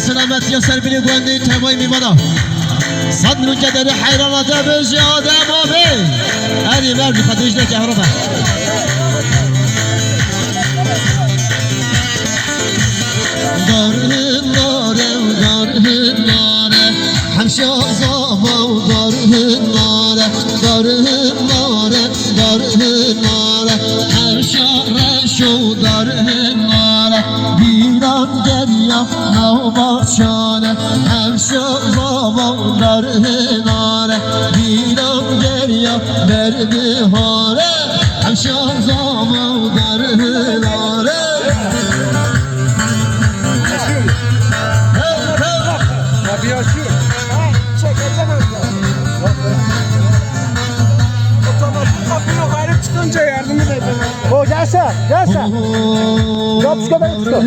سلامتی سربینی گوندی تمای میمانا صد من کدر حیرانات بجی آدم آبی هری مرد خدیج نکه هرابه داره همشه آزاما داره هر شهرشو داره بیران دریا نوباشانه همشه آزاما داره بیران دریا برده هاره همشه آزاما داره Çıkınca yardım edeceğim. O gelse. Kapısı kadar çıkıyor.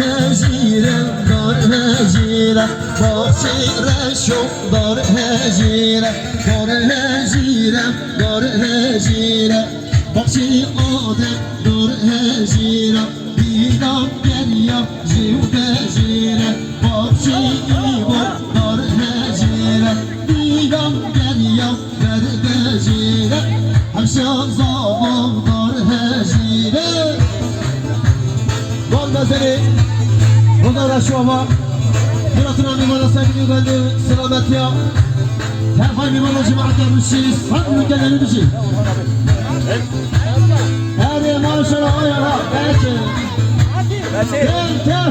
Bunlar aşağıma Murat'ın mimara sevgili geldi selamet ya Terfay mimara cemaat yapmışız Sanırım ülkeleri bir şey Hadi maşallah ayara Belki Gel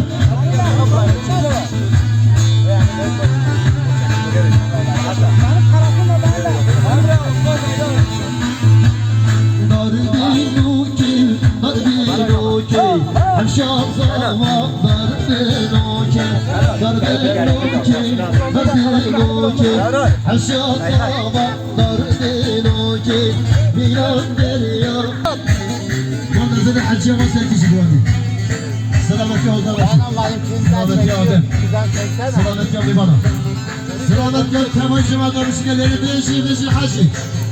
Selamet yok, Kemal Cuma görüşmeleri beşi hacı.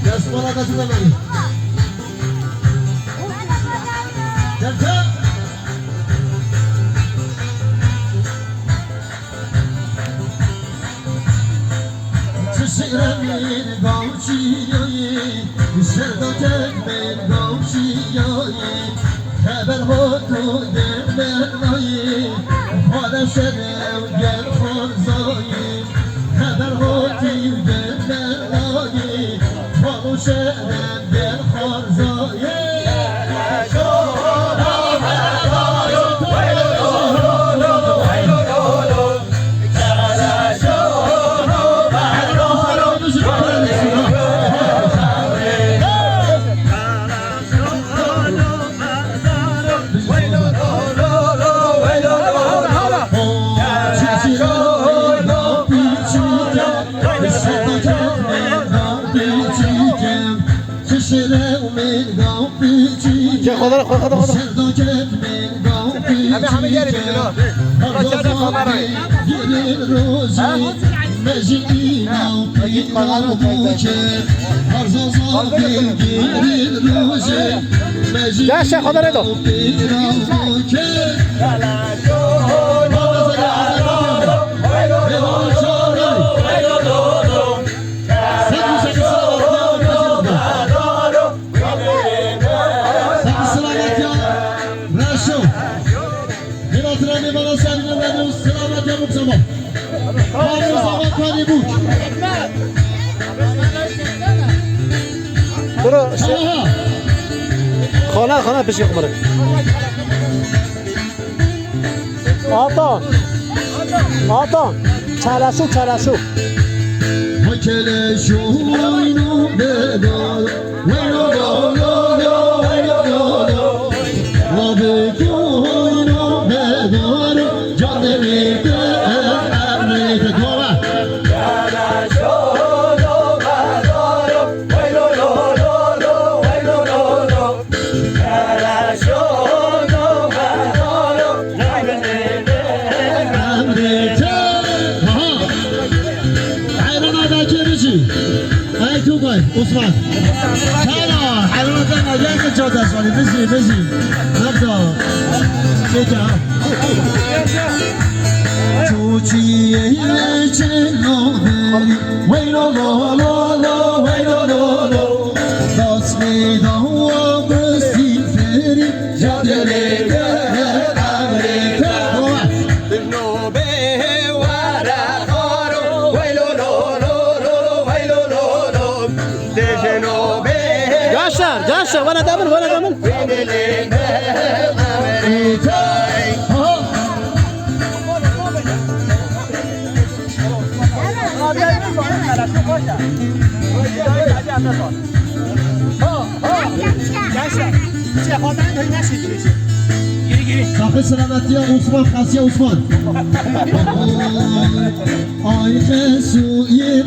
Yasmana da verin. Gel. Şişiremin gavşiyoyi, şerdatemin gavşiyoyi, Heber hotu derbenayi, Hale şerev gel farzayi, Heber hotu derbenayi, Hale şerev gel farzayi. همه گری بیدون ها چرده کامرایی جاشه خدا ردو برو خانه پیش قمره آتا چرشو مکل شوینو بدار وینو دولو وینو وینو بدار جان میده امریک دوما عثمان چرا حیوانات نگه جاده است ولی بزی نبدا چیکا چوچیه چنوهری ویلو لولو ویلو لولو داست میدان و بستی فری جاده لیده امریکا جاشر وانا دامن صاحب سلامتی عثمان خاصی عثمان آی خسویم